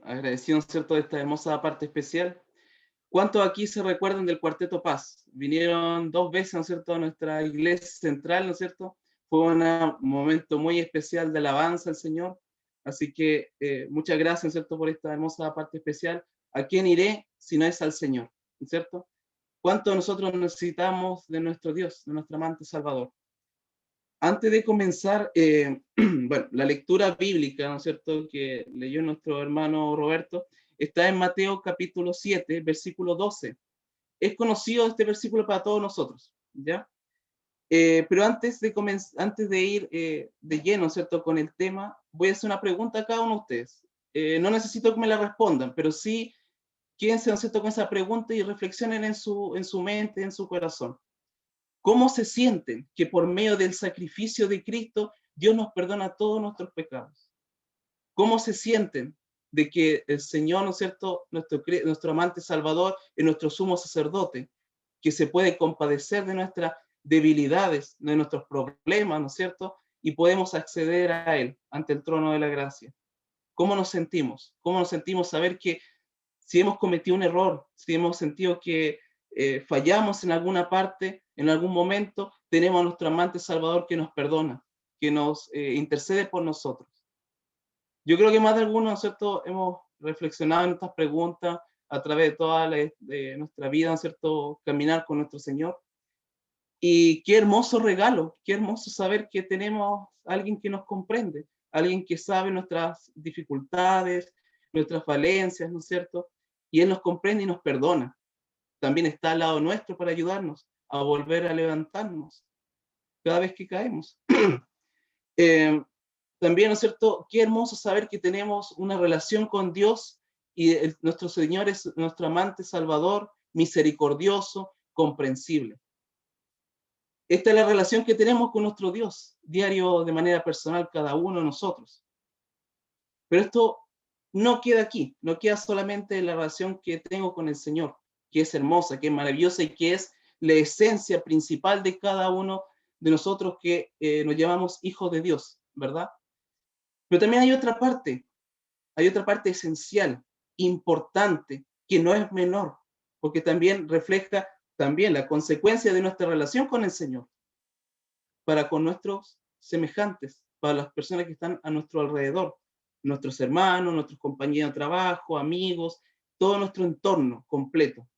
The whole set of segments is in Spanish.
Agradecidos, ¿cierto?, de esta hermosa parte especial. ¿Cuántos aquí se recuerdan del Cuarteto Paz? Vinieron 2 veces, ¿no es cierto?, a nuestra iglesia central, ¿no es cierto? Fue un momento muy especial de alabanza al Señor. Así que muchas gracias, ¿no es cierto?, por esta hermosa parte especial. ¿A quién iré si no es al Señor? ¿No es cierto? ¿Cuánto nosotros necesitamos de nuestro Dios, de nuestro amante Salvador? Antes de comenzar, bueno, la lectura bíblica, ¿no es cierto?, que leyó nuestro hermano Roberto, está en Mateo capítulo 7, versículo 12. Es conocido este versículo para todos nosotros, ¿ya? Pero antes de ir de lleno, ¿cierto?, con el tema, voy a hacer una pregunta a cada uno de ustedes. No necesito que me la respondan, pero sí quédense, ¿no es cierto?, con esa pregunta y reflexionen en su mente, en su corazón. ¿Cómo se sienten que por medio del sacrificio de Cristo Dios nos perdona todos nuestros pecados? ¿Cómo se sienten de que el Señor, ¿no es cierto?, nuestro amante Salvador es nuestro sumo sacerdote, que se puede compadecer de nuestras debilidades, de nuestros problemas, ¿no es cierto?, y podemos acceder a Él ante el trono de la gracia? ¿Cómo nos sentimos? ¿Cómo nos sentimos saber que si hemos cometido un error, si hemos sentido que fallamos en alguna parte, en algún momento, tenemos a nuestro amante Salvador que nos perdona, que nos intercede por nosotros? Yo creo que más de algunos, ¿no es cierto?, hemos reflexionado en estas preguntas a través de toda de nuestra vida, ¿no es cierto?, caminar con nuestro Señor. Y qué hermoso regalo, qué hermoso saber que tenemos a alguien que nos comprende, alguien que sabe nuestras dificultades, nuestras falencias, ¿no es cierto? Y Él nos comprende y nos perdona. También está al lado nuestro para ayudarnos a volver a levantarnos cada vez que caemos. Eh, También, ¿no es cierto? Qué hermoso saber que tenemos una relación con Dios y nuestro Señor es nuestro amante Salvador, misericordioso, comprensible. Esta es la relación que tenemos con nuestro Dios, diario de manera personal cada uno de nosotros. Pero esto no queda aquí, no queda solamente en la relación que tengo con el Señor, que es hermosa, que es maravillosa y que es la esencia principal de cada uno de nosotros que nos llamamos hijos de Dios, ¿verdad? Pero también hay otra parte esencial, importante, que no es menor, porque también refleja también la consecuencia de nuestra relación con el Señor para con nuestros semejantes, para las personas que están a nuestro alrededor, nuestros hermanos, nuestros compañeros de trabajo, amigos, todo nuestro entorno completo.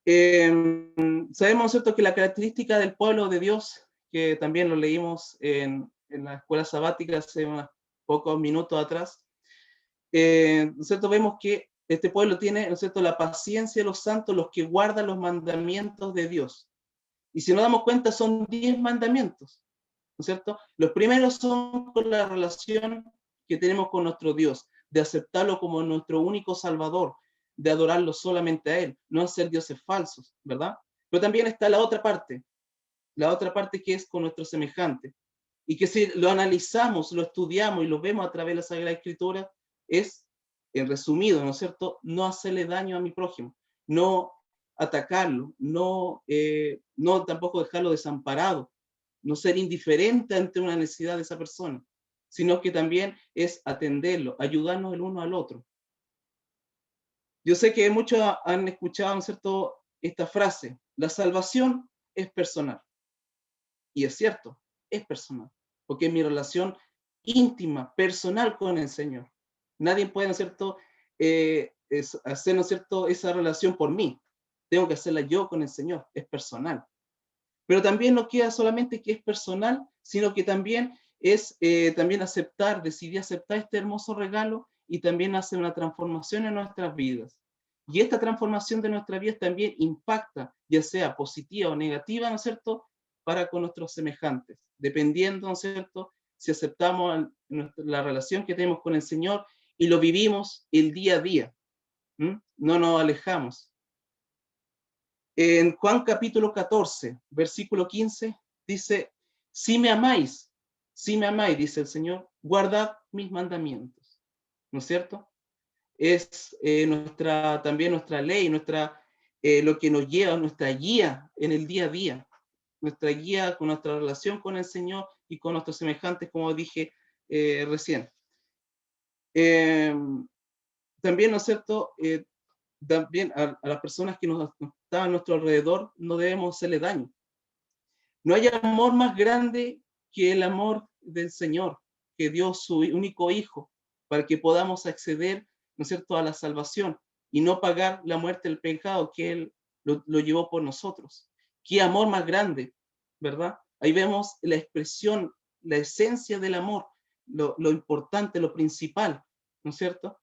Sabemos, ¿cierto?, que la característica del pueblo de Dios, que también lo leímos en la escuela sabática hace unos pocos minutos atrás, ¿no es cierto?, vemos que este pueblo tiene, ¿no es cierto?, la paciencia de los santos, los que guardan los mandamientos de Dios. Y si nos damos cuenta, son 10 mandamientos, ¿no es cierto? Los primeros son con la relación que tenemos con nuestro Dios, de aceptarlo como nuestro único Salvador, de adorarlo solamente a Él, no hacer dioses falsos, ¿verdad? Pero también está la otra parte que es con nuestro semejante, y que si lo analizamos, lo estudiamos y lo vemos a través de la Sagrada Escritura, es, en resumido, ¿no es cierto?, no hacerle daño a mi prójimo, no atacarlo, no tampoco dejarlo desamparado, no ser indiferente ante una necesidad de esa persona, sino que también es atenderlo, ayudarnos el uno al otro. Yo sé que muchos han escuchado, ¿no es cierto?, esta frase: la salvación es personal. Y es cierto, es personal, porque es mi relación íntima, personal con el Señor. Nadie puede, ¿no es cierto?, hacer, ¿no es cierto?, esa relación por mí. Tengo que hacerla yo con el Señor, es personal. Pero también no queda solamente que es personal, sino que también es también decidir aceptar este hermoso regalo y también hacer una transformación en nuestras vidas. Y esta transformación de nuestras vidas también impacta, ya sea positiva o negativa, ¿no es cierto?, para con nuestros semejantes, dependiendo, ¿no es cierto?, si aceptamos la relación que tenemos con el Señor y lo vivimos el día a día. No nos alejamos. En Juan capítulo 14, versículo 15, dice: si me amáis, dice el Señor, guardad mis mandamientos. ¿No es cierto? Es también nuestra ley, lo que nos lleva, nuestra guía en el día a día, nuestra guía con nuestra relación con el Señor y con nuestros semejantes, como dije recién. Eh, También, ¿no es cierto? También a las personas que nos están a nuestro alrededor no debemos hacerle daño. No hay amor más grande que el amor del Señor, que dio su único Hijo para que podamos acceder, ¿no es cierto?, a la salvación y no pagar la muerte del pecado que Él lo llevó por nosotros. ¿Qué amor más grande, verdad? Ahí vemos la expresión, la esencia del amor, lo importante, lo principal, ¿no es cierto?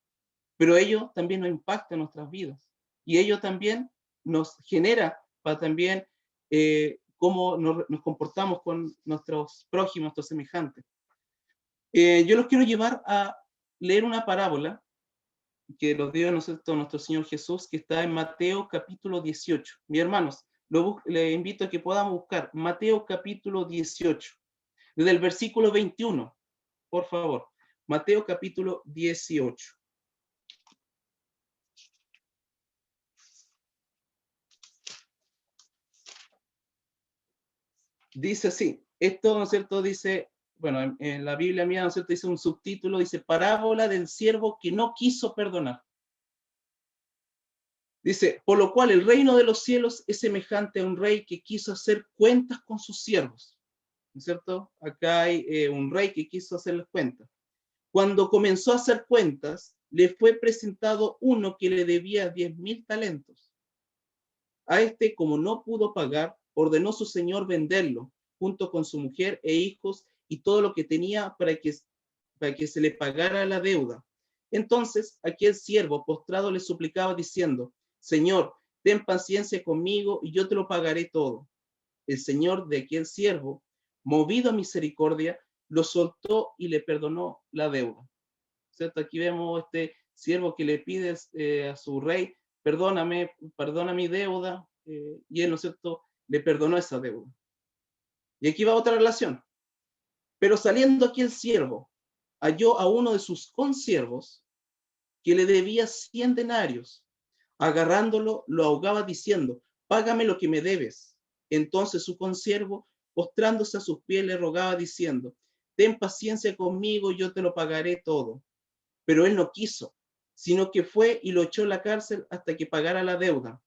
Pero ello también nos impacta en nuestras vidas y ello también nos genera para también cómo nos comportamos con nuestros prójimos, nuestros semejantes. Yo los quiero llevar a leer una parábola que nos dio nuestro Señor Jesús, que está en Mateo capítulo 18. Mis hermanos, les invito a que podamos buscar Mateo capítulo 18, desde el versículo 21, por favor. Mateo capítulo 18. Dice así, esto, ¿no es cierto? Dice, bueno, en la Biblia mía, ¿no es cierto? Dice un subtítulo, dice, parábola del siervo que no quiso perdonar. Dice, por lo cual el reino de los cielos es semejante a un rey que quiso hacer cuentas con sus siervos. ¿No es cierto? Acá hay un rey que quiso hacerles cuentas. Cuando comenzó a hacer cuentas, le fue presentado uno que le debía 10.000 talentos. A este, como no pudo pagar, ordenó su señor venderlo, junto con su mujer e hijos y todo lo que tenía para que se le pagara la deuda. Entonces aquel siervo postrado le suplicaba diciendo, Señor, ten paciencia conmigo y yo te lo pagaré todo. El señor de aquel siervo, movido a misericordia, lo soltó y le perdonó la deuda. ¿Cierto? Aquí vemos este siervo que le pide a su rey, perdóname, perdona mi deuda, y él, ¿no es cierto?, le perdonó esa deuda. Y aquí va otra relación. Pero saliendo aquí el siervo, halló a uno de sus consiervos que le debía 100 denarios. Agarrándolo, lo ahogaba diciendo, págame lo que me debes. Entonces su consiervo, postrándose a sus pies, le rogaba diciendo, ten paciencia conmigo, yo te lo pagaré todo. Pero él no quiso, sino que fue y lo echó en la cárcel hasta que pagara la deuda.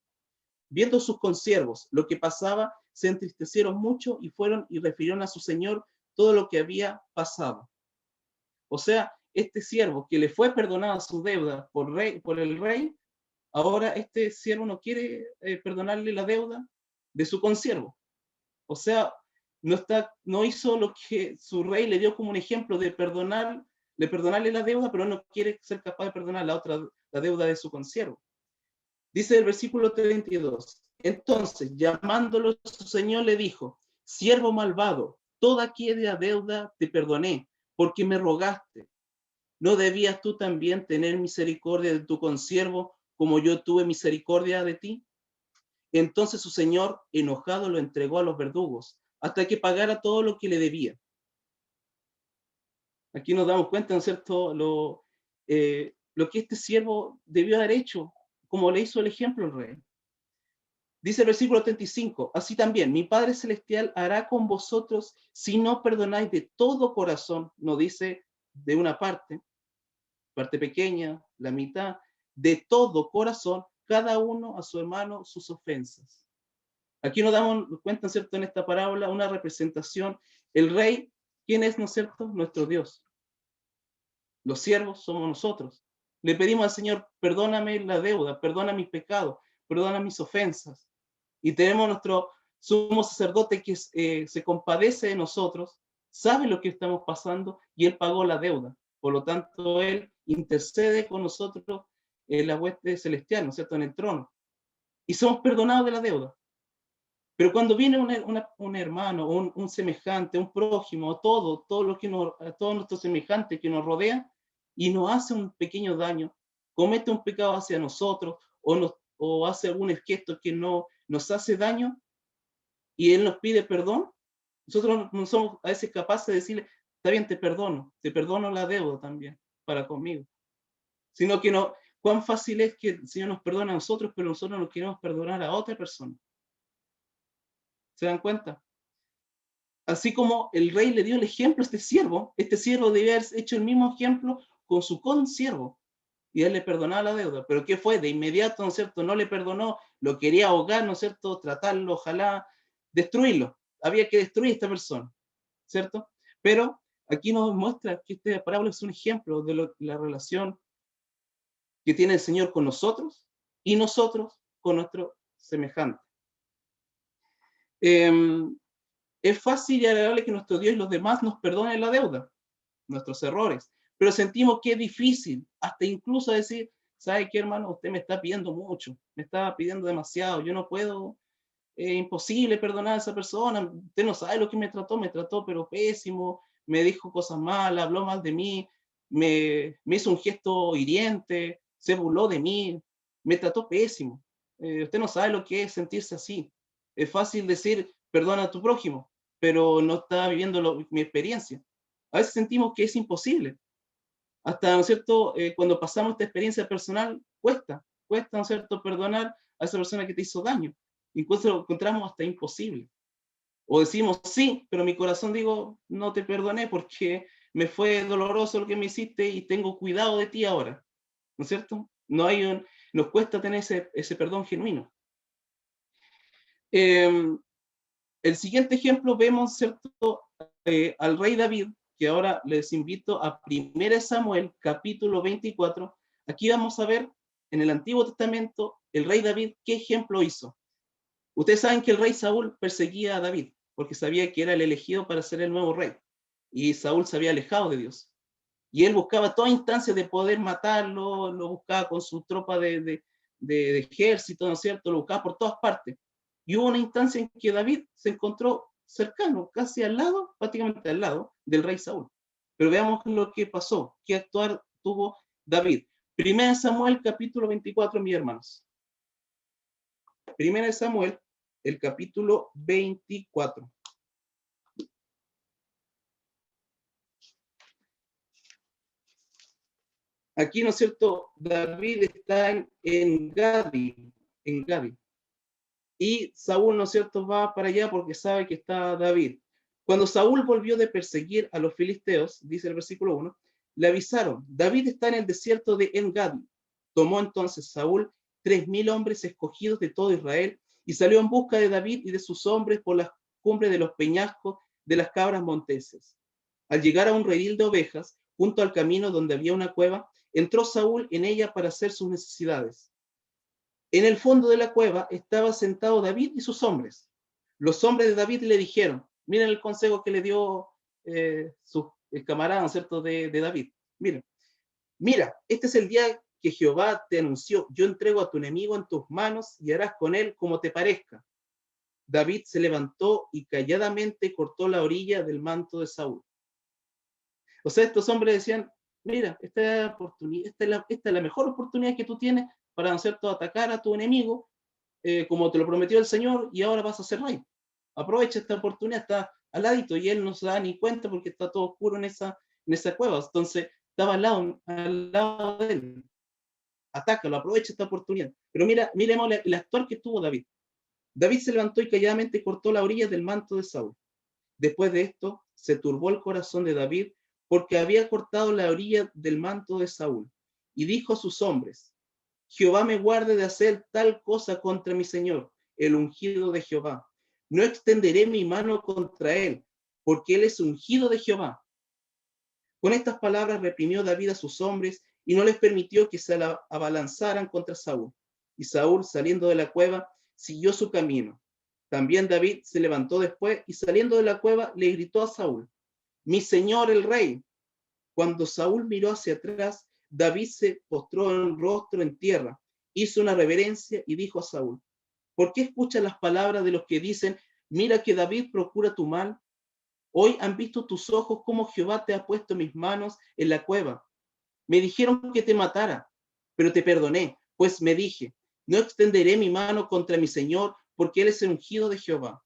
Viendo sus consiervos lo que pasaba, se entristecieron mucho y fueron y refirieron a su señor todo lo que había pasado. O sea, este siervo que le fue perdonada su deuda por el rey, ahora este siervo no quiere perdonarle la deuda de su consiervo. O sea, no hizo lo que su rey le dio como un ejemplo de perdonarle la deuda, pero no quiere ser capaz de perdonar la deuda de su consiervo. Dice el versículo 32. Entonces, llamándolo su señor, le dijo, siervo malvado, toda aquella deuda te perdoné, porque me rogaste. ¿No debías tú también tener misericordia de tu consiervo, como yo tuve misericordia de ti? Entonces su señor, enojado, lo entregó a los verdugos, hasta que pagara todo lo que le debía. Aquí nos damos cuenta, ¿no es cierto?, lo que este siervo debió haber hecho, como le hizo el ejemplo el rey. Dice el versículo 35, así también mi Padre Celestial hará con vosotros si no perdonáis de todo corazón, no dice de una parte pequeña, la mitad, de todo corazón, cada uno a su hermano sus ofensas. Aquí nos damos cuenta, ¿cierto?, en esta parábola, una representación. El rey, ¿quién es, no es cierto? Nuestro Dios. Los siervos somos nosotros. Le pedimos al Señor, perdóname la deuda, perdona mis pecados, perdona mis ofensas. Y tenemos nuestro sumo sacerdote que se compadece de nosotros, sabe lo que estamos pasando y Él pagó la deuda. Por lo tanto, Él intercede con nosotros en la hueste celestial, ¿no es cierto?, en el trono. Y somos perdonados de la deuda. Pero cuando viene un hermano, un semejante, un prójimo, todo nuestro semejante que nos rodea y nos hace un pequeño daño, comete un pecado hacia nosotros o hace algún gesto que no nos hace daño y él nos pide perdón, nosotros no somos a veces capaces de decirle, está bien, te perdono la deuda también para conmigo. Sino que no, cuán fácil es que el Señor nos perdona a nosotros, pero nosotros no queremos perdonar a otra persona. ¿Se dan cuenta? Así como el rey le dio el ejemplo a este siervo debía haber hecho el mismo ejemplo con su consiervo y él le perdonaba la deuda. Pero ¿qué fue? De inmediato, ¿no es cierto? No le perdonó, lo quería ahogar, ¿no es cierto? Tratarlo, ojalá destruirlo. Había que destruir a esta persona, ¿cierto? Pero aquí nos muestra que esta parábola es un ejemplo de la relación que tiene el Señor con nosotros y nosotros con nuestro semejante. Es fácil y agradable que nuestro Dios y los demás nos perdonen la deuda, nuestros errores, pero sentimos que es difícil, hasta incluso decir, ¿sabe qué, hermano? Usted me está pidiendo mucho, me está pidiendo demasiado, yo no puedo, es imposible perdonar a esa persona, usted no sabe lo que me trató pero pésimo, me dijo cosas malas, habló mal de mí, me hizo un gesto hiriente, se burló de mí, me trató pésimo. Usted no sabe lo que es sentirse así. Es fácil decir, perdona a tu prójimo, pero no está viviendo mi experiencia. A veces sentimos que es imposible. Hasta, ¿no es cierto?, cuando pasamos esta experiencia personal, cuesta, ¿no es cierto?, perdonar a esa persona que te hizo daño. Incluso lo encontramos hasta imposible. O decimos, sí, pero mi corazón digo, no te perdoné porque me fue doloroso lo que me hiciste y tengo cuidado de ti ahora. ¿No es cierto? Nos cuesta tener ese perdón genuino. Eh, el siguiente ejemplo vemos, ¿cierto?, al rey David, que ahora les invito a 1 Samuel, capítulo 24. Aquí vamos a ver en el Antiguo Testamento el rey David qué ejemplo hizo. Ustedes saben que el rey Saúl perseguía a David porque sabía que era el elegido para ser el nuevo rey. Y Saúl se había alejado de Dios. Y él buscaba toda instancia de poder matarlo, lo buscaba con su tropa de ejército, ¿no es cierto? Lo buscaba por todas partes. Y hubo una instancia en que David se encontró cercano, casi al lado, prácticamente al lado del rey Saúl. Pero veamos lo que pasó, qué actuar tuvo David. 1 Samuel capítulo 24, mis hermanos. 1 Samuel, el capítulo 24. Aquí, ¿no es cierto? David está en Gadi. Y Saúl, ¿no es cierto?, va para allá porque sabe que está David. Cuando Saúl volvió de perseguir a los filisteos, dice el versículo 1, le avisaron, David está en el desierto de En-Gadi. Tomó entonces Saúl 3,000 hombres escogidos de todo Israel y salió en busca de David y de sus hombres por las cumbres de los peñascos de las cabras monteses. Al llegar a un redil de ovejas, junto al camino donde había una cueva, entró Saúl en ella para hacer sus necesidades. En el fondo de la cueva estaba sentado David y sus hombres. Los hombres de David le dijeron, miren el consejo que le dio el camarada, ¿cierto?, de David. Mira, este es el día que Jehová te anunció, yo entrego a tu enemigo en tus manos y harás con él como te parezca. David se levantó y calladamente cortó la orilla del manto de Saúl. O sea, estos hombres decían, mira, esta es la mejor oportunidad que tú tienes para, ¿no es cierto?, atacar a tu enemigo, como te lo prometió el Señor, y ahora vas a ser rey. Aprovecha esta oportunidad, está al ladito, y él no se da ni cuenta porque está todo oscuro en esa cueva. Entonces, estaba al lado de él. Atácalo, aprovecha esta oportunidad. Pero miremos el actuar que tuvo David. David se levantó y calladamente cortó la orilla del manto de Saúl. Después de esto, se turbó el corazón de David porque había cortado la orilla del manto de Saúl. Y dijo a sus hombres, Jehová me guarde de hacer tal cosa contra mi Señor, el ungido de Jehová. No extenderé mi mano contra él, porque él es ungido de Jehová. Con estas palabras reprimió David a sus hombres y no les permitió que se abalanzaran contra Saúl. Y Saúl, saliendo de la cueva, siguió su camino. También David se levantó después y saliendo de la cueva le gritó a Saúl, mi señor el rey. Cuando Saúl miró hacia atrás, David se postró en rostro en tierra, hizo una reverencia y dijo a Saúl, ¿por qué escuchas las palabras de los que dicen, mira que David procura tu mal? Hoy han visto tus ojos cómo Jehová te ha puesto mis manos en la cueva. Me dijeron que te matara, pero te perdoné, pues me dije, no extenderé mi mano contra mi Señor, porque él es el ungido de Jehová.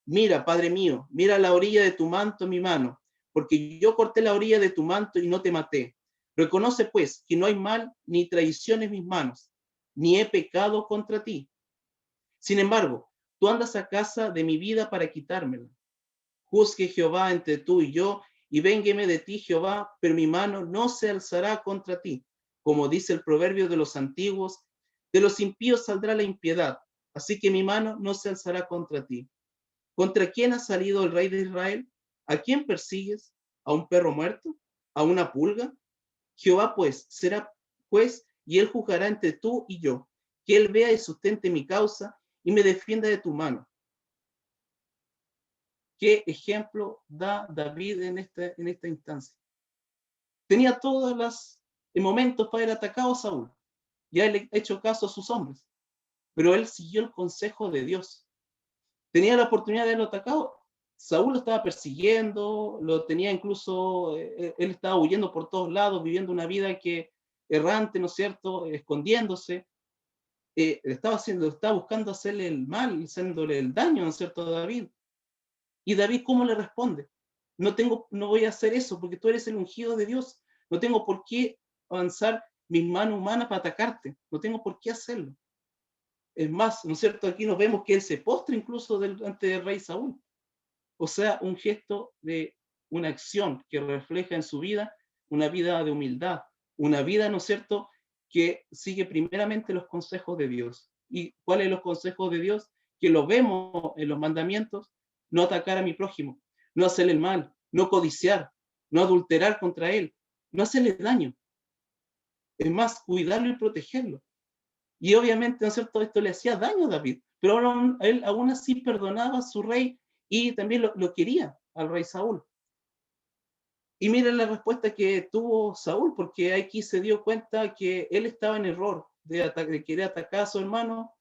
Mira, Padre mío, mira la orilla de tu manto mi mano, porque yo corté la orilla de tu manto y no te maté. Reconoce pues que no hay mal ni traición en mis manos, ni he pecado contra ti. Sin embargo, tú andas a casa de mi vida para quitármela. Juzgue Jehová entre tú y yo, y véngueme de ti, Jehová, pero mi mano no se alzará contra ti. Como dice el proverbio de los antiguos, de los impíos saldrá la impiedad, así que mi mano no se alzará contra ti. ¿Contra quién ha salido el rey de Israel? ¿A quién persigues? ¿A un perro muerto? ¿A una pulga? Jehová pues será juez y él juzgará entre tú y yo, que él vea y sustente mi causa y me defienda de tu mano. ¿Qué ejemplo da David en esta instancia? Tenía todos los momentos para haber atacado a Saúl. Ya le ha hecho caso a sus hombres, pero él siguió el consejo de Dios. Tenía la oportunidad de haberlo atacado. Saúl lo estaba persiguiendo, lo tenía incluso, él estaba huyendo por todos lados, viviendo una vida que errante, ¿no es cierto?, escondiéndose. Estaba buscando hacerle el mal, haciéndole el daño, ¿no es cierto?, a David. Y David, ¿cómo le responde? No voy a hacer eso porque tú eres el ungido de Dios. No tengo por qué avanzar mis manos humanas para atacarte. No tengo por qué hacerlo. Es más, ¿no es cierto? Aquí nos vemos que él se postra incluso ante el rey Saúl. O sea, un gesto de una acción que refleja en su vida una vida de humildad, una vida, ¿no es cierto?, que sigue primeramente los consejos de Dios. ¿Y cuáles son los consejos de Dios? Que lo vemos en los mandamientos: no atacar a mi prójimo, no hacerle el mal, no codiciar, no adulterar contra él, no hacerle daño. Es más, cuidarlo y protegerlo. Y obviamente, ¿no es cierto?, esto le hacía daño a David, pero él aún así perdonaba a su rey y también lo quería al rey Saúl. Y miren la respuesta que tuvo Saúl, porque aquí se dio cuenta que él estaba en error de querer atacar a su hermano,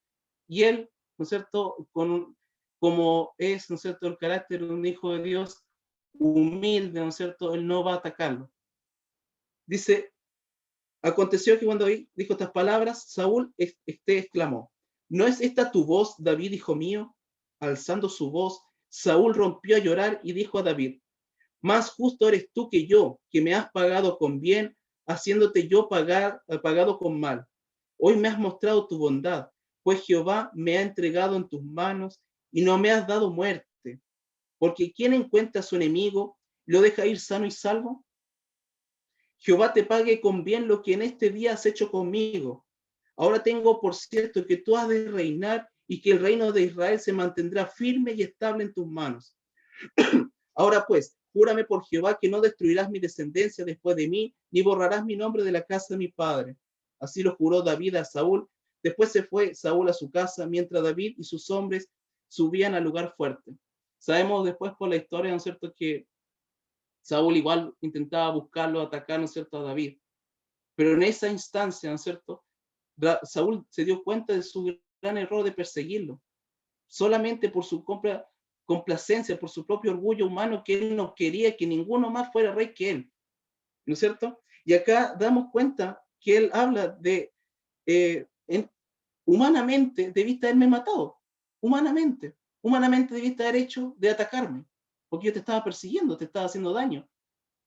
y él, ¿no es cierto?, como es, ¿no es cierto?, el carácter de un hijo de Dios humilde, ¿no es cierto?, él no va a atacarlo. Dice: aconteció que cuando dijo estas palabras, Saúl exclamó: ¿no es esta tu voz, David, hijo mío? Alzando su voz, Saúl rompió a llorar y dijo a David: más justo eres tú que yo, que me has pagado con bien, haciéndote yo pagado con mal. Hoy me has mostrado tu bondad, pues Jehová me ha entregado en tus manos y no me has dado muerte. Porque ¿quién encuentra a su enemigo y lo deja ir sano y salvo? Jehová te pague con bien lo que en este día has hecho conmigo. Ahora tengo por cierto que tú has de reinar y que el reino de Israel se mantendrá firme y estable en tus manos. Ahora pues, júrame por Jehová que no destruirás mi descendencia después de mí, ni borrarás mi nombre de la casa de mi padre. Así lo juró David a Saúl. Después se fue Saúl a su casa, mientras David y sus hombres subían al lugar fuerte. Sabemos después por la historia, ¿no es cierto?, que Saúl igual intentaba buscarlo, atacar, ¿no es cierto?, a David. Pero en esa instancia, ¿no es cierto?, Saúl se dio cuenta de su gran error de perseguirlo, solamente por su complacencia, por su propio orgullo humano, que él no quería que ninguno más fuera rey que él, ¿no es cierto? Y acá damos cuenta que él habla de, humanamente debiste haberme matado, humanamente debiste haber hecho de atacarme, porque yo te estaba persiguiendo, te estaba haciendo daño,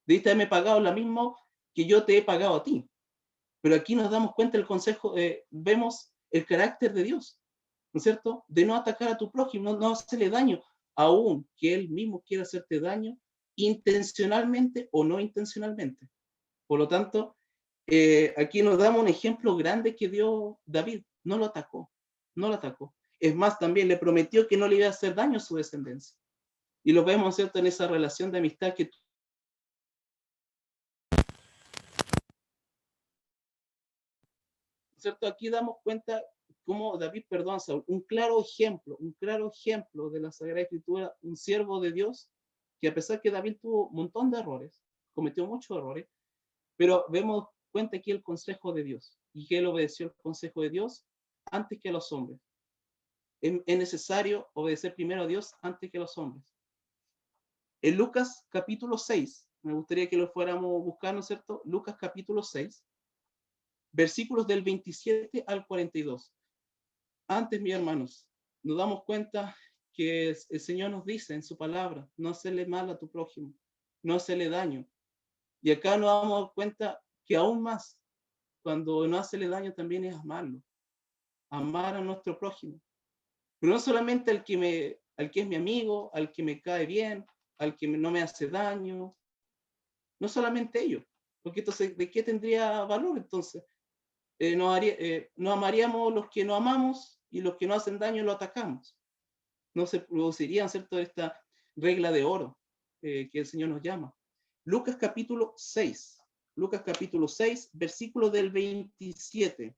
debiste haberme pagado lo mismo que yo te he pagado a ti. Pero aquí nos damos cuenta del consejo, vemos el carácter de Dios, ¿no es cierto?, de no atacar a tu prójimo, no hacerle daño, aun que él mismo quiera hacerte daño, intencionalmente o no intencionalmente. Por lo tanto, aquí nos damos un ejemplo grande que dio David: no lo atacó, no lo atacó. Es más, también le prometió que no le iba a hacer daño a su descendencia. Y lo vemos, ¿cierto?, en esa relación de amistad que, ¿cierto? Aquí damos cuenta cómo David perdona a Saúl. Un claro ejemplo de la Sagrada Escritura, un siervo de Dios, que a pesar que David tuvo un montón de errores, cometió muchos errores, pero vemos cuenta aquí el consejo de Dios, y que él obedeció el consejo de Dios antes que a los hombres. Es necesario obedecer primero a Dios antes que a los hombres. En Lucas capítulo 6, me gustaría que lo fuéramos buscando, ¿cierto? Lucas capítulo 6, versículos del 27 al 42. Antes, mis hermanos, nos damos cuenta que el Señor nos dice en su palabra: no hacerle mal a tu prójimo, no hacerle daño. Y acá nos damos cuenta que aún más, cuando no hacerle daño, también es amarlo, amar a nuestro prójimo. Pero no solamente al que es mi amigo, al que me cae bien, al que no me hace daño, no solamente ellos, porque entonces, ¿de qué tendría valor entonces? No amaríamos los que no amamos y los que no hacen daño lo atacamos. No se produciría, ¿cierto?, esta regla de oro que el Señor nos llama. Lucas capítulo 6, Lucas capítulo 6, versículo del 27.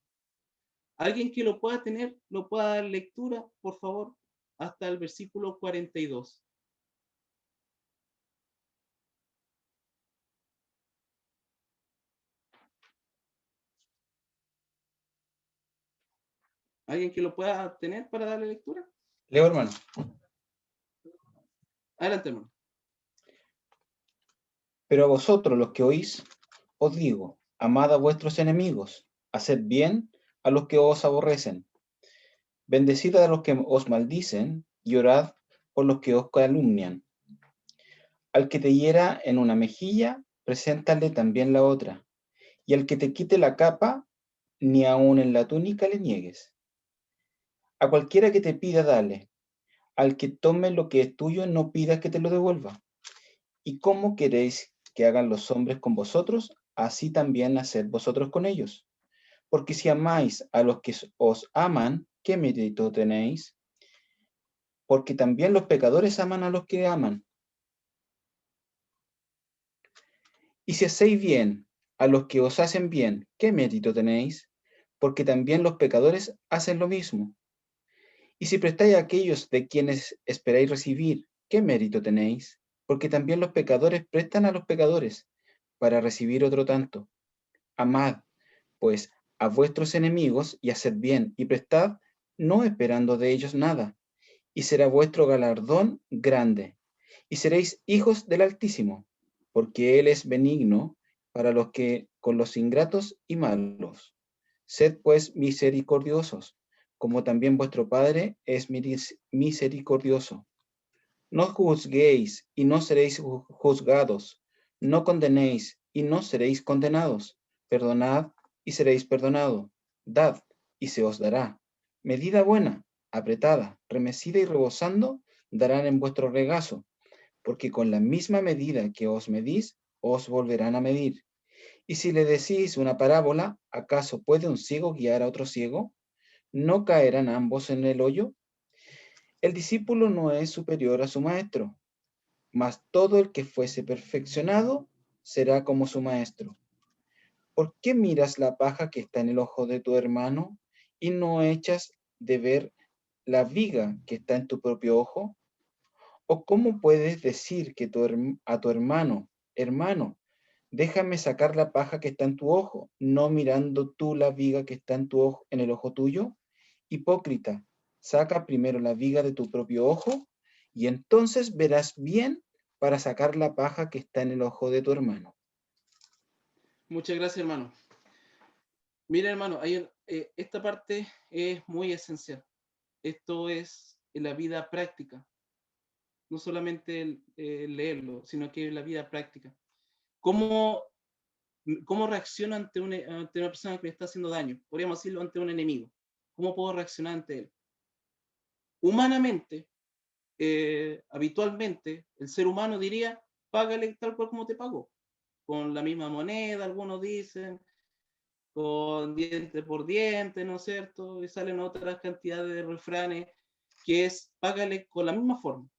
Alguien que lo pueda tener, lo pueda dar lectura, por favor, hasta el versículo 42. ¿Alguien que lo pueda tener para darle lectura? Leo, hermano. Adelante, hermano. Pero a vosotros los que oís, os digo, amad a vuestros enemigos, haced bien a los que os aborrecen, bendecid a los que os maldicen, y orad por los que os calumnian. Al que te hiera en una mejilla, preséntale también la otra, y al que te quite la capa, ni aun en la túnica le niegues. A cualquiera que te pida, dale. Al que tome lo que es tuyo, no pidas que te lo devuelva. ¿Y cómo queréis que hagan los hombres con vosotros? Así también haced vosotros con ellos. Porque si amáis a los que os aman, ¿qué mérito tenéis? Porque también los pecadores aman a los que aman. Y si hacéis bien a los que os hacen bien, ¿qué mérito tenéis? Porque también los pecadores hacen lo mismo. Y si prestáis a aquellos de quienes esperáis recibir, ¿qué mérito tenéis? Porque también los pecadores prestan a los pecadores para recibir otro tanto. Amad, pues, a vuestros enemigos y haced bien y prestad, no esperando de ellos nada, y será vuestro galardón grande, y seréis hijos del Altísimo, porque Él es benigno para los que con los ingratos y malos. Sed pues misericordiosos, como también vuestro Padre es misericordioso. No juzguéis y no seréis juzgados, no condenéis y no seréis condenados, perdonad y seréis perdonados, dad y se os dará. Medida buena, apretada, remecida y rebosando, darán en vuestro regazo, porque con la misma medida que os medís, os volverán a medir. Y si le decís una parábola, ¿acaso puede un ciego guiar a otro ciego? ¿No caerán ambos en el hoyo? El discípulo no es superior a su maestro, mas todo el que fuese perfeccionado será como su maestro. ¿Por qué miras la paja que está en el ojo de tu hermano y no echas de ver la viga que está en tu propio ojo? ¿O cómo puedes decir que a tu hermano, déjame sacar la paja que está en tu ojo, no mirando tú la viga que está en tu ojo, en el ojo tuyo? Hipócrita, saca primero la viga de tu propio ojo y entonces verás bien para sacar la paja que está en el ojo de tu hermano. Muchas gracias, hermano. Mira, hermano, esta parte es muy esencial. Esto es en la vida práctica, no solamente leerlo, sino que en la vida práctica. ¿Cómo, cómo reacciono ante una persona que me está haciendo daño? Podríamos decirlo ante un enemigo. ¿Cómo puedo reaccionar ante él? Humanamente, habitualmente, el ser humano diría, págale tal cual como te pagó, con la misma moneda, algunos dicen, con diente por diente, ¿no es cierto? Y salen otras cantidades de refranes que es págale con la misma forma.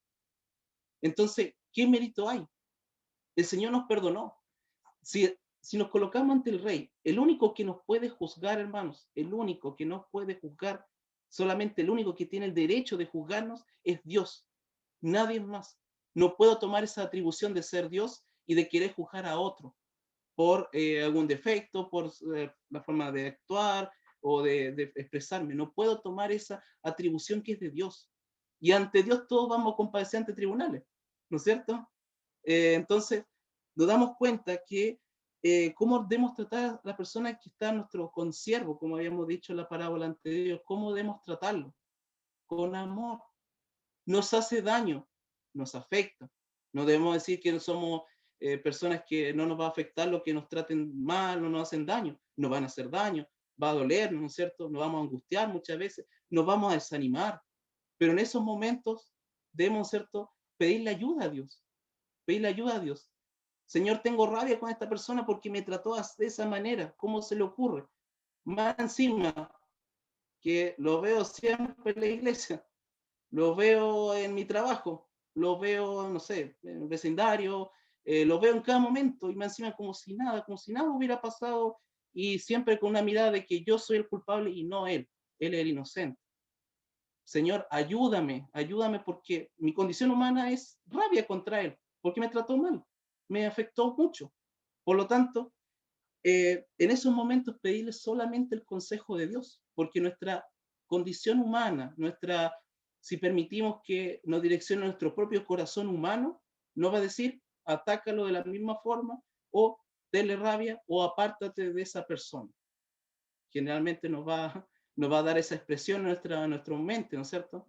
Entonces, ¿qué mérito hay? El Señor nos perdonó. Si nos colocamos ante el Rey, el único que nos puede juzgar, hermanos, el único que nos puede juzgar, solamente el único que tiene el derecho de juzgarnos es Dios, nadie más. No puedo tomar esa atribución de ser Dios y de querer juzgar a otro por algún defecto, por la forma de actuar o de expresarme. No puedo tomar esa atribución que es de Dios. Y ante Dios todos vamos a comparecer ante tribunales, ¿no es cierto? Entonces, nos damos cuenta que cómo debemos tratar a la persona que está a nuestro consiervo, como habíamos dicho en la parábola anterior, cómo debemos tratarlo, con amor. Nos hace daño, nos afecta. No debemos decir que no somos personas que no nos va a afectar lo que nos traten mal, no nos hacen daño, nos van a hacer daño, va a doler, ¿no es cierto? Nos vamos a angustiar muchas veces, nos vamos a desanimar, pero en esos momentos debemos, ¿cierto?, pedirle ayuda a Dios, pedirle ayuda a Dios. Señor, tengo rabia con esta persona porque me trató de esa manera. ¿Cómo se le ocurre? Más encima, que lo veo siempre en la iglesia, lo veo en mi trabajo, lo veo, no sé, en el vecindario, lo veo en cada momento y me encima como si nada hubiera pasado y siempre con una mirada de que yo soy el culpable y no él es el inocente. Señor, ayúdame, ayúdame porque mi condición humana es rabia contra él, porque me trató mal, me afectó mucho. Por lo tanto, en esos momentos pedirle solamente el consejo de Dios, porque nuestra condición humana, si permitimos que nos direccione nuestro propio corazón humano, no va a decir atácalo de la misma forma o dele rabia o apártate de esa persona. Generalmente nos va a dar esa expresión en nuestra mente, ¿no es cierto?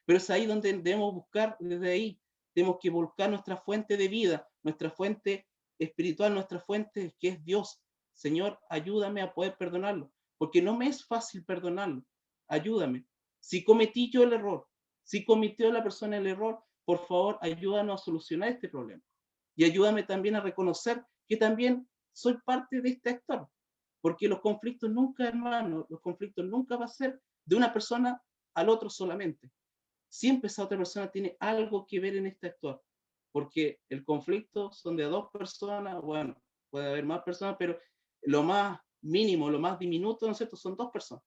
Pero es ahí donde debemos buscar, desde ahí, tenemos que buscar nuestra fuente de vida, nuestra fuente espiritual, nuestra fuente que es Dios. Señor, ayúdame a poder perdonarlo, porque no me es fácil perdonarlo. Ayúdame. Si cometí yo el error, si cometió la persona el error, por favor, ayúdanos a solucionar este problema. Y ayúdame también a reconocer que también soy parte de este actor, porque los conflictos nunca, hermano, los conflictos nunca va a ser de una persona al otro solamente. Siempre esa otra persona tiene algo que ver en este actor, porque el conflicto son de dos personas, bueno, puede haber más personas, pero lo más mínimo, lo más diminuto, ¿no es cierto? Son dos personas,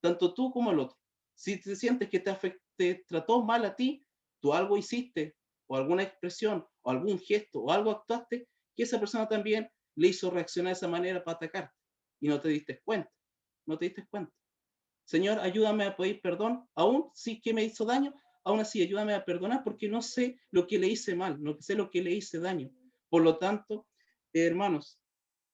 tanto tú como el otro. Si te sientes que te trató mal a ti, tú algo hiciste, o alguna expresión, o algún gesto, o algo actuaste, que esa persona también le hizo reaccionar de esa manera para atacarte, y no te diste cuenta, no te diste cuenta. Señor, ayúdame a pedir perdón, aún si que me hizo daño, aún así ayúdame a perdonar porque no sé lo que le hice mal, no sé lo que le hice daño. Por lo tanto, hermanos,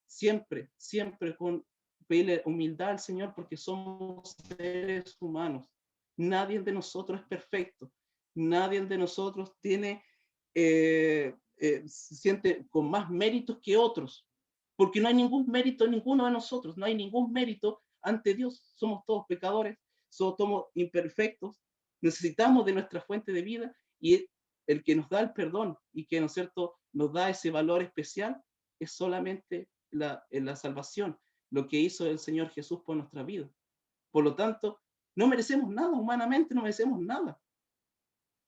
siempre, siempre con pedirle humildad al Señor porque somos seres humanos. Nadie de nosotros es perfecto. Nadie de nosotros se siente con más méritos que otros, porque no hay ningún mérito en ninguno de nosotros, no hay ningún mérito ante Dios. Somos todos pecadores, somos todos imperfectos, necesitamos de nuestra fuente de vida y el que nos da el perdón y que, ¿no es cierto?, nos da ese valor especial es solamente la salvación, lo que hizo el Señor Jesús por nuestra vida. Por lo tanto, no merecemos nada, humanamente no merecemos nada.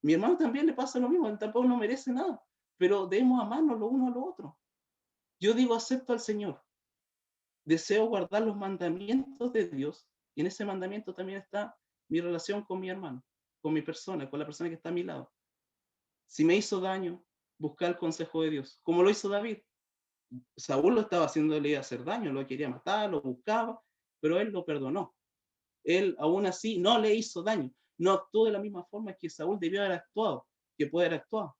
Mi hermano también le pasa lo mismo, él tampoco no merece nada, pero debemos amarnos los unos a los otros. Yo digo, acepto al Señor, deseo guardar los mandamientos de Dios, y en ese mandamiento también está mi relación con mi hermano, con mi persona, con la persona que está a mi lado. Si me hizo daño, buscar el consejo de Dios, como lo hizo David. Saúl lo estaba haciéndole hacer daño, lo quería matar, lo buscaba, pero él lo perdonó. Él aún así no le hizo daño, no actuó de la misma forma que Saúl debió haber actuado, que puede haber actuado.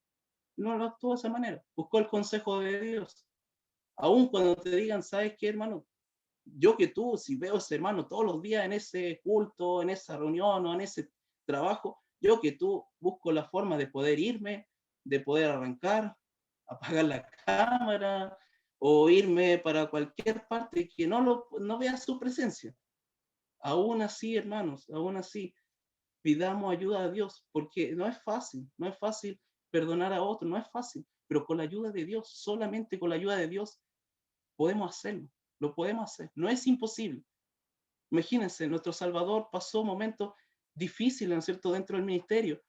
No lo actuó de esa manera, buscó el consejo de Dios. Aún cuando te digan, ¿sabes qué, hermano? Yo que tú, si veo a ese hermano todos los días en ese culto, en esa reunión o en ese trabajo, yo que tú busco la forma de poder irme, de poder arrancar, apagar la cámara o irme para cualquier parte que no vea su presencia. Aún así, hermanos, aún así, pidamos ayuda a Dios, porque no es fácil, no es fácil perdonar a otro, no es fácil, pero con la ayuda de Dios, solamente con la ayuda de Dios, podemos hacerlo, lo podemos hacer, no es imposible. Imagínense, nuestro Salvador pasó momentos difíciles, ¿no es cierto?, dentro del ministerio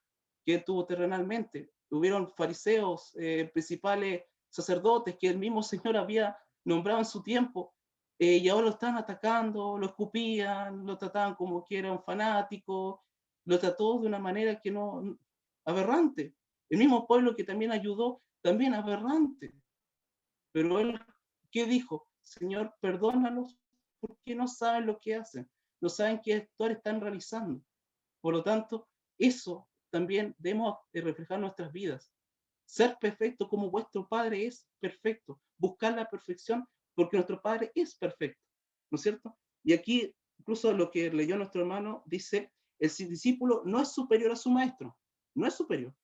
que tuvo terrenalmente. Hubieron fariseos, principales sacerdotes que el mismo Señor había nombrado en su tiempo, y ahora lo están atacando, lo escupían, lo trataban como que era un fanático, lo trató de una manera que no, aberrante. El mismo pueblo que también ayudó, también aberrante. Pero él, ¿qué dijo? Señor, perdónalos porque no saben lo que hacen, no saben qué actor están realizando. Por lo tanto, eso también debemos reflejar nuestras vidas. Ser perfecto como vuestro Padre es perfecto. Buscar la perfección porque nuestro Padre es perfecto. ¿No es cierto? Y aquí, incluso lo que leyó nuestro hermano, dice, el discípulo no es superior a su maestro. No es superior.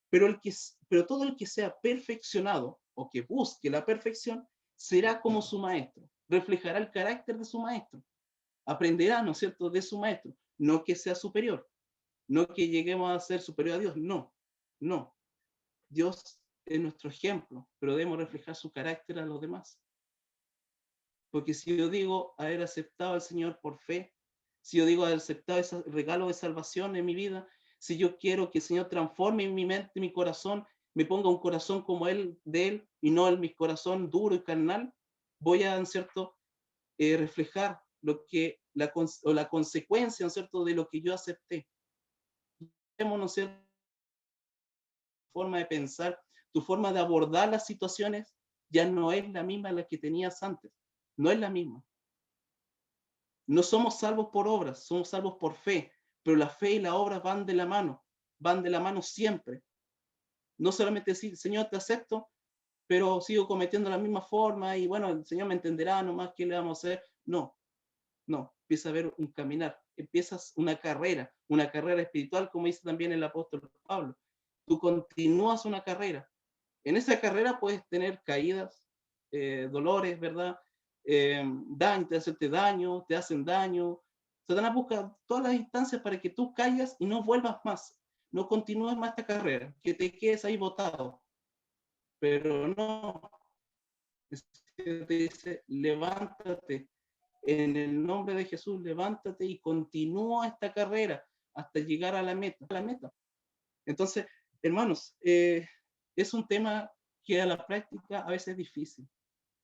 Pero todo el que sea perfeccionado o que busque la perfección será como su maestro, reflejará el carácter de su maestro, aprenderá, ¿no es cierto?, de su maestro, no que sea superior, no que lleguemos a ser superior a Dios, no, no. Dios es nuestro ejemplo, pero debemos reflejar su carácter a los demás. Porque si yo digo haber aceptado al Señor por fe, si yo digo haber aceptado ese regalo de salvación en mi vida, si yo quiero que el Señor transforme en mi mente, mi corazón, me ponga un corazón como Él, de Él, y no mi corazón duro y carnal, voy a, en cierto, reflejar lo que, la consecuencia, ¿no es cierto?, de lo que yo acepté. ¿No es cierto?, forma de pensar, tu forma de abordar las situaciones ya no es la misma la que tenías antes, no es la misma. No somos salvos por obras, somos salvos por fe, pero la fe y la obra van de la mano siempre. No solamente decir, Señor, te acepto, pero sigo cometiendo la misma forma y bueno, el Señor me entenderá nomás, ¿qué le vamos a hacer? No, no, empieza a haber un caminar, empiezas una carrera espiritual, como dice también el apóstol Pablo. Tú continúas una carrera. En esa carrera puedes tener caídas, dolores, ¿verdad? Daño, hacerte daño, te hacen daño. Satanás busca todas las instancias para que tú caigas y no vuelvas más, no continúes más esta carrera, que te quedes ahí botado. Pero no, te dice, levántate, en el nombre de Jesús, levántate y continúa esta carrera hasta llegar a la meta. Entonces, hermanos, es un tema que a la práctica a veces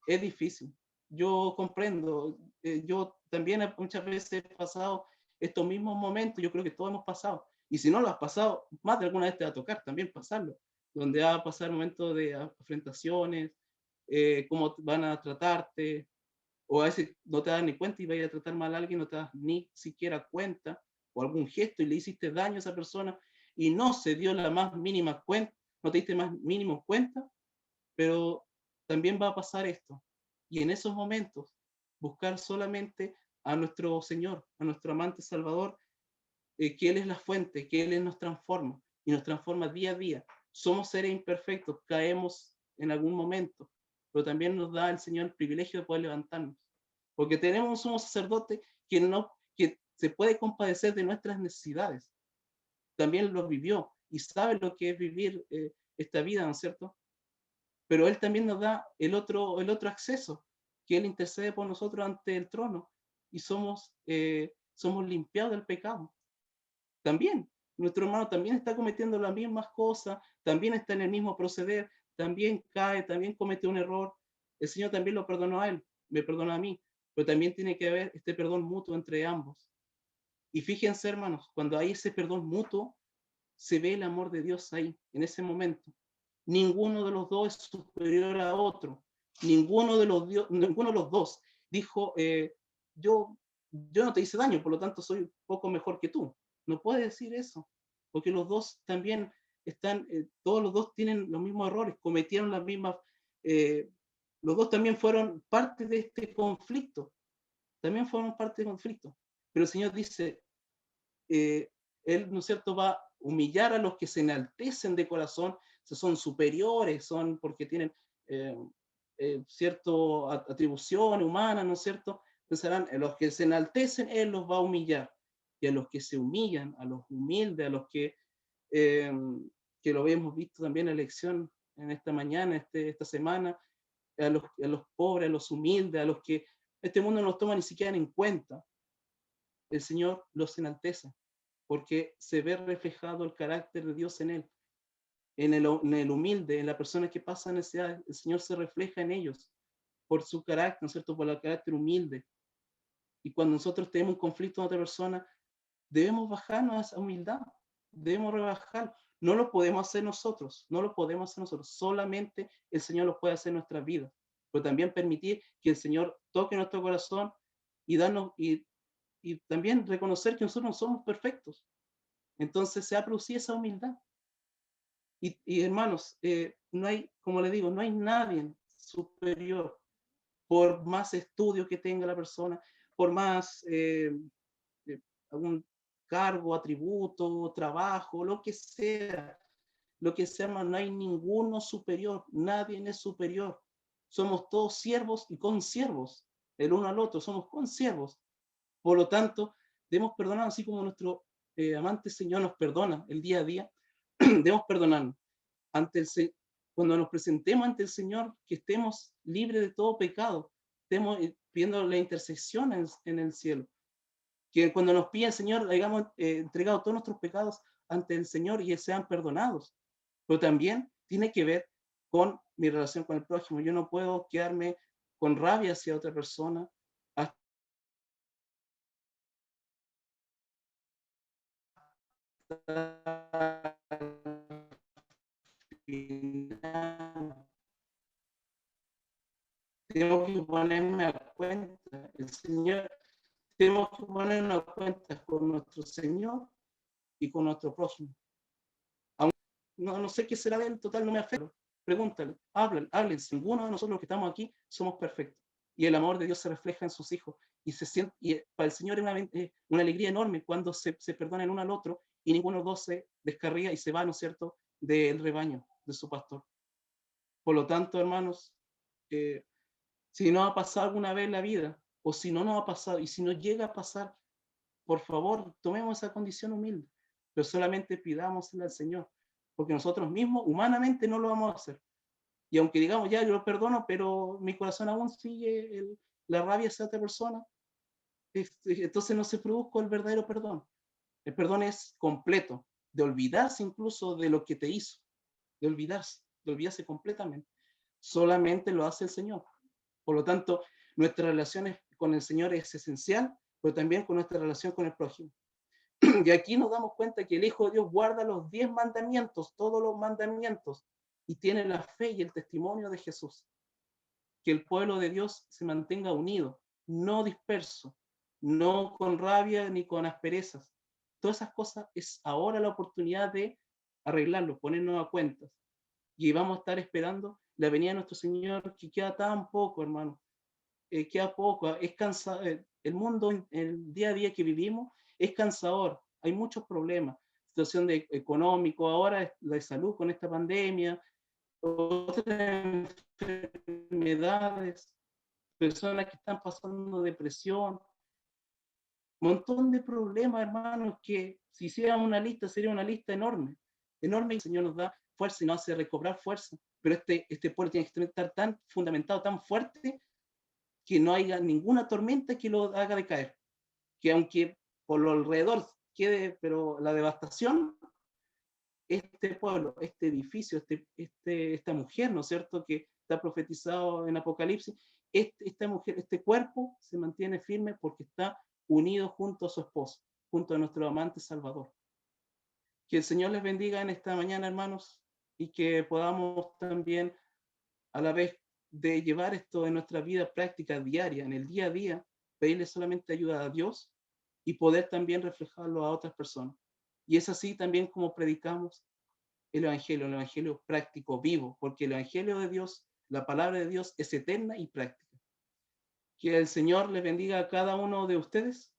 es difícil. Yo comprendo, yo también muchas veces he pasado estos mismos momentos, yo creo que todos hemos pasado, y si no lo has pasado, más de alguna vez te va a tocar también pasarlo, donde va a pasar momentos de afrentaciones, cómo van a tratarte, o a veces no te das ni cuenta y vayas a tratar mal a alguien, no te das ni siquiera cuenta, o algún gesto y le hiciste daño a esa persona y no se dio la más mínima cuenta, no te diste más mínimo cuenta, pero también va a pasar esto. Y en esos momentos, buscar solamente a nuestro Señor, a nuestro amante Salvador, que Él es la fuente, que Él nos transforma y nos transforma día a día. Somos seres imperfectos, caemos en algún momento, pero también nos da el Señor el privilegio de poder levantarnos, porque tenemos un sacerdote que se puede compadecer de nuestras necesidades. También lo vivió y sabe lo que es vivir esta vida, ¿no es cierto? Pero Él también nos da el otro acceso, que Él intercede por nosotros ante el trono y somos limpiados del pecado. También, nuestro hermano también está cometiendo las mismas cosas, también está en el mismo proceder, también cae, también comete un error. El Señor también lo perdonó a él, me perdona a mí, pero también tiene que haber este perdón mutuo entre ambos. Y fíjense, hermanos, cuando hay ese perdón mutuo, se ve el amor de Dios ahí, en ese momento. Ninguno de los dos es superior a otro. Ninguno de los dos dijo, yo, yo no te hice daño, por lo tanto soy un poco mejor que tú. No puede decir eso, porque los dos también están, todos los dos tienen los mismos errores, cometieron las mismas, eh, los dos también fueron parte de este conflicto, también fueron parte del conflicto. Pero el Señor dice, eh, Él, ¿no es cierto?, va a humillar a los que se enaltecen de corazón, son superiores, son porque tienen eh, cierta atribución humana, ¿no es cierto? Pensarán, a los que se enaltecen, Él los va a humillar. Y a los que se humillan, a los humildes, a los eh, que lo habíamos visto también en la lección en esta mañana, esta semana, a los pobres, a los humildes, a los que este mundo no los toma ni siquiera en cuenta, el Señor los enaltece, porque se ve reflejado el carácter de Dios en él, en el humilde, en la persona que pasa necesidad, el Señor se refleja en ellos, por su carácter, ¿no es cierto?, por el carácter humilde. Y cuando nosotros tenemos un conflicto con otra persona, debemos bajarnos a esa humildad, debemos rebajar. No lo podemos hacer nosotros, no lo podemos hacer nosotros, solamente el Señor lo puede hacer en nuestras vidas, pero también permitir que el Señor toque nuestro corazón y darnos, y también reconocer que nosotros no somos perfectos. Entonces se ha producido esa humildad. Y hermanos, no hay, como le digo, no hay nadie superior, por más estudio que tenga la persona, por más algún cargo, atributo, trabajo, lo que sea, no hay ninguno superior, nadie es superior. Somos todos siervos y consiervos, el uno al otro, somos consiervos. Por lo tanto, debemos perdonar así como nuestro amante Señor nos perdona el día a día, debemos perdonarnos ante cuando nos presentemos ante el Señor, que estemos libres de todo pecado, estemos pidiendo la intersección en el cielo. Que cuando nos pida el Señor, hayamos entregado todos nuestros pecados ante el Señor y sean perdonados. Pero también tiene que ver con mi relación con el prójimo. Yo no puedo quedarme con rabia hacia otra persona hasta el final. Tengo que ponerme a cuenta. El Señor, tenemos que ponernos a cuenta con nuestro Señor y con nuestro prójimo. No sé qué será de él, total, no me afecta. Pregúntale, hablen. Ninguno de nosotros los que estamos aquí somos perfectos. Y el amor de Dios se refleja en sus hijos. Y para el Señor es una alegría enorme cuando se perdonan uno al otro y ninguno de los dos se descarría y se va, ¿no es cierto?, del rebaño de su pastor. Por lo tanto, hermanos, si no ha pasado alguna vez en la vida, o si no nos ha pasado, y si no llega a pasar, por favor, tomemos esa condición humilde, pero solamente pidámosle al Señor, porque nosotros mismos humanamente no lo vamos a hacer. Y aunque digamos, ya, yo lo perdono, pero mi corazón aún sigue la rabia hacia otra persona, entonces no se produjo el verdadero perdón. El perdón es completo, de olvidarse incluso de lo que te hizo, de olvidarse completamente. Solamente lo hace el Señor. Por lo tanto, nuestra relación con el Señor es esencial, pero también con nuestra relación con el prójimo. Y aquí nos damos cuenta que el Hijo de Dios guarda los 10 mandamientos, todos los mandamientos, y tiene la fe y el testimonio de Jesús. Que el pueblo de Dios se mantenga unido, no disperso, no con rabia ni con asperezas. Todas esas cosas es ahora la oportunidad de arreglarlo, ponernos a cuentas. Y vamos a estar esperando la venida de nuestro Señor, que queda tan poco, hermano. Queda poco, es cansado. El mundo, el día a día que vivimos, es cansador. Hay muchos problemas. Situación económico, ahora la de salud con esta pandemia, otras enfermedades, personas que están pasando depresión, montón de problemas, hermanos, que si hiciéramos una lista, sería una lista enorme, enorme, y el Señor nos da fuerza y nos hace recobrar fuerza, pero este pueblo tiene que estar tan fundamentado, tan fuerte, que no haya ninguna tormenta que lo haga decaer, que aunque por lo alrededor quede, pero la devastación, este pueblo, este edificio, esta mujer, ¿no es cierto?, que está profetizado en Apocalipsis, esta mujer, este cuerpo se mantiene firme porque está unido junto a su esposo, junto a nuestro amante Salvador. Que el Señor les bendiga en esta mañana, hermanos, y que podamos también, a la vez de llevar esto en nuestra vida práctica diaria, en el día a día, pedirle solamente ayuda a Dios y poder también reflejarlo a otras personas. Y es así también como predicamos el Evangelio práctico, vivo, porque el Evangelio de Dios, la palabra de Dios es eterna y práctica. Que el Señor les bendiga a cada uno de ustedes